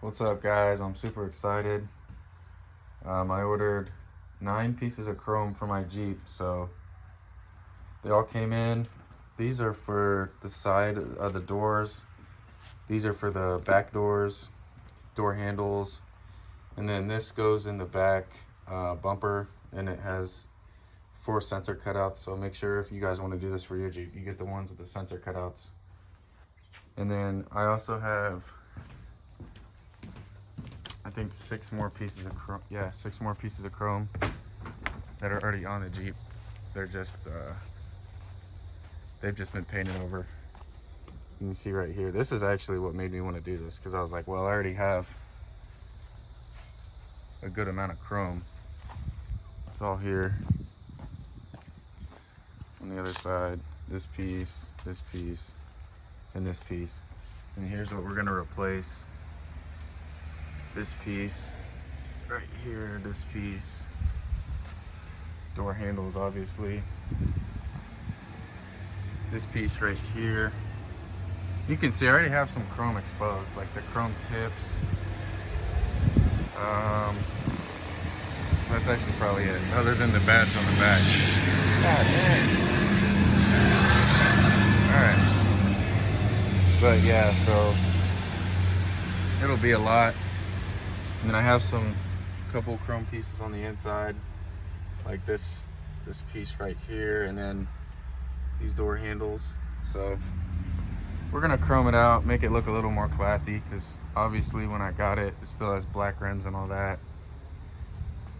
What's up, guys? I'm super excited. I ordered 9 pieces of chrome for my Jeep, so they all came in. These are for the side of the doors. These are for the back doors, door handles, and then this goes in the back bumper, and it has 4 sensor cutouts. So make sure if you guys want to do this for your Jeep, you get the ones with the sensor cutouts. And then I also have, I think 6 more pieces of chrome. Yeah, 6 more pieces of chrome that are already on the Jeep. They're just, they've just been painted over. You can see right here. This is actually what made me want to do this, because I was like, well, I already have a good amount of chrome. It's all here. On the other side, this piece, and this piece. And here's what we're gonna replace. This piece right here, this piece. Door handles, obviously. This piece right here. You can see I already have some chrome exposed, like the chrome tips. That's actually probably it, other than the badge on the back. God dang. Alright. But yeah, so it'll be a lot. And then I have couple chrome pieces on the inside, like this piece right here, and then these door handles. So we're gonna chrome it out, make it look a little more classy, because obviously when I got it, it still has black rims and all that.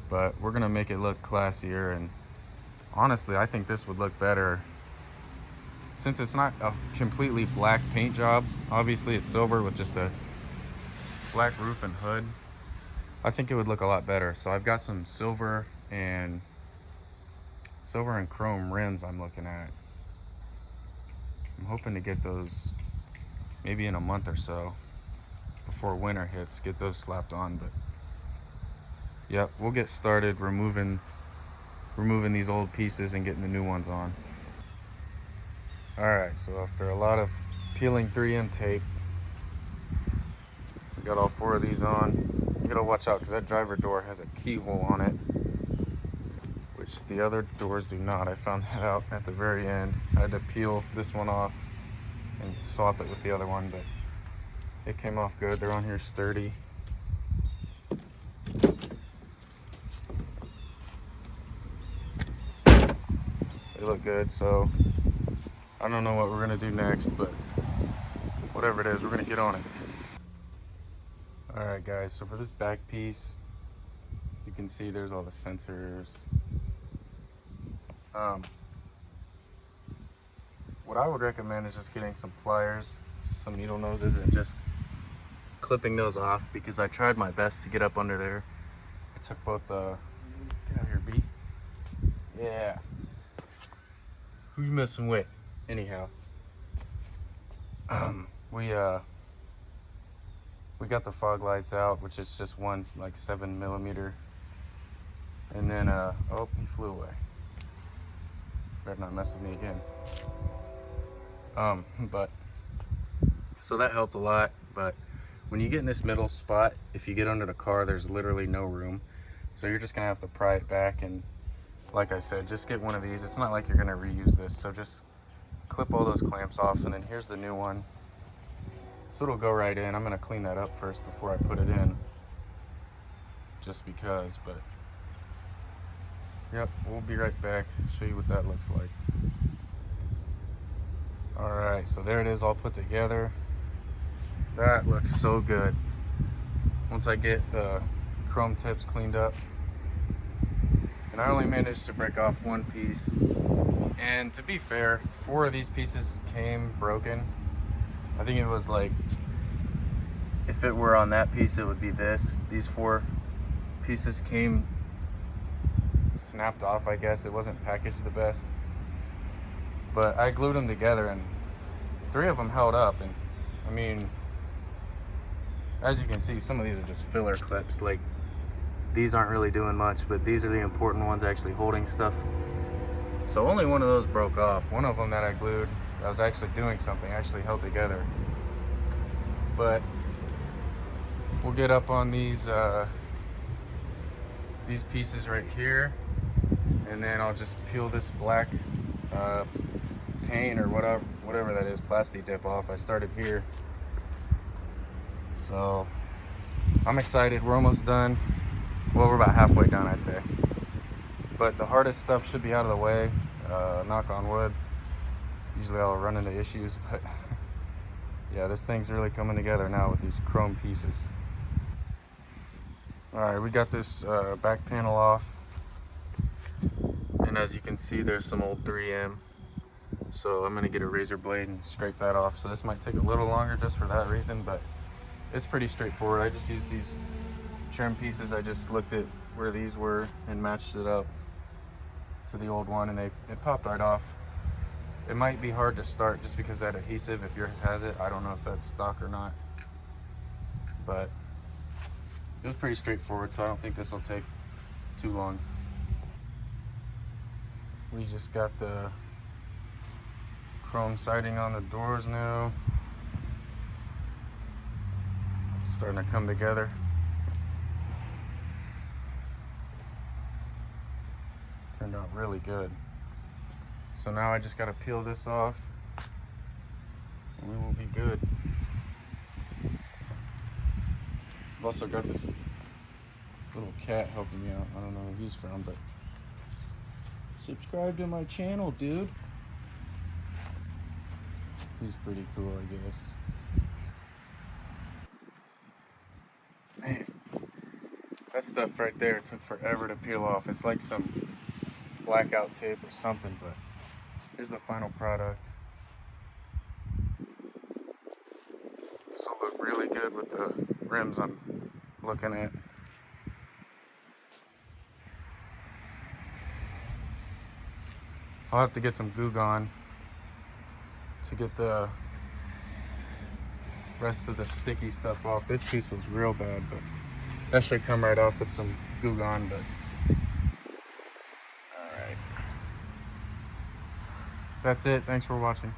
But we're gonna make it look classier, and honestly, I think this would look better. Since it's not a completely black paint job, obviously it's silver with just a black roof and hood, I think it would look a lot better. So I've got some silver and chrome rims I'm looking at. I'm hoping to get those maybe in a month or so before winter hits, get those slapped on. But yep, we'll get started removing these old pieces and getting the new ones on. Alright, so after a lot of peeling 3M tape, we got all 4 of these on. You gotta watch out because that driver door has a keyhole on it, which the other doors do not. I found that out at the very end. I had to peel this one off and swap it with the other one, but it came off good. They're on here sturdy. They look good, so I don't know what we're gonna do next, but whatever it is, we're gonna get on it. Alright guys, so for this back piece, you can see there's all the sensors. What I would recommend is just getting some pliers, some needle noses, and just clipping those off, because I tried my best to get up under there. I took both the, get out here, B. Yeah. Who you messing with? Anyhow. We got the fog lights out, which is just one like 7mm. And then, oh, he flew away. Better not mess with me again. But, so that helped a lot. But when you get in this middle spot, if you get under the car, there's literally no room. So you're just gonna have to pry it back, and like I said, just get one of these. It's not like you're gonna reuse this, so just clip all those clamps off, and then here's the new one. So it'll go right in. I'm gonna clean that up first before I put it in, just because, but yep, we'll be right back, show you what that looks like. Alright, so there it is all put together. That looks so good. Once I get the chrome tips cleaned up. And I only managed to break off 1 piece. And to be fair, 4 of these pieces came broken. I think it was like, if it were on that piece, it would be this. These 4 pieces came snapped off, I guess. It wasn't packaged the best. But I glued them together, and 3 of them held up. And I mean, as you can see, some of these are just filler clips. Like, these aren't really doing much, but these are the important ones actually holding stuff. So only one of those broke off. One of them that I glued, I was actually doing something, actually held together. But we'll get up on these pieces right here, and then I'll just peel this black paint or whatever that is, plastic dip off. I started here, so I'm excited. We're almost done. Well, we're about halfway done, I'd say, but the hardest stuff should be out of the way. Knock on wood. Usually I'll run into issues, but yeah, this thing's really coming together now with these chrome pieces. All right, we got this back panel off, and as you can see, there's some old 3M. So I'm gonna get a razor blade and scrape that off. So this might take a little longer just for that reason, but it's pretty straightforward. I just used these trim pieces. I just looked at where these were and matched it up to the old one, and it popped right off. It might be hard to start just because that adhesive, if yours has it. I don't know if that's stock or not, but it was pretty straightforward, so I don't think this will take too long. We just got the chrome siding on the doors now. Starting to come together. Turned out really good. So now I just got to peel this off, and we will be good. I've also got this little cat helping me out. I don't know who he's from, but subscribe to my channel, dude. He's pretty cool, I guess. Man, that stuff right there took forever to peel off. It's like some blackout tape or something, but here's the final product. This will look really good with the rims I'm looking at. I'll have to get some Goo Gone to get the rest of the sticky stuff off. This piece was real bad, but that should come right off with some Goo Gone. But all right, that's it. Thanks for watching.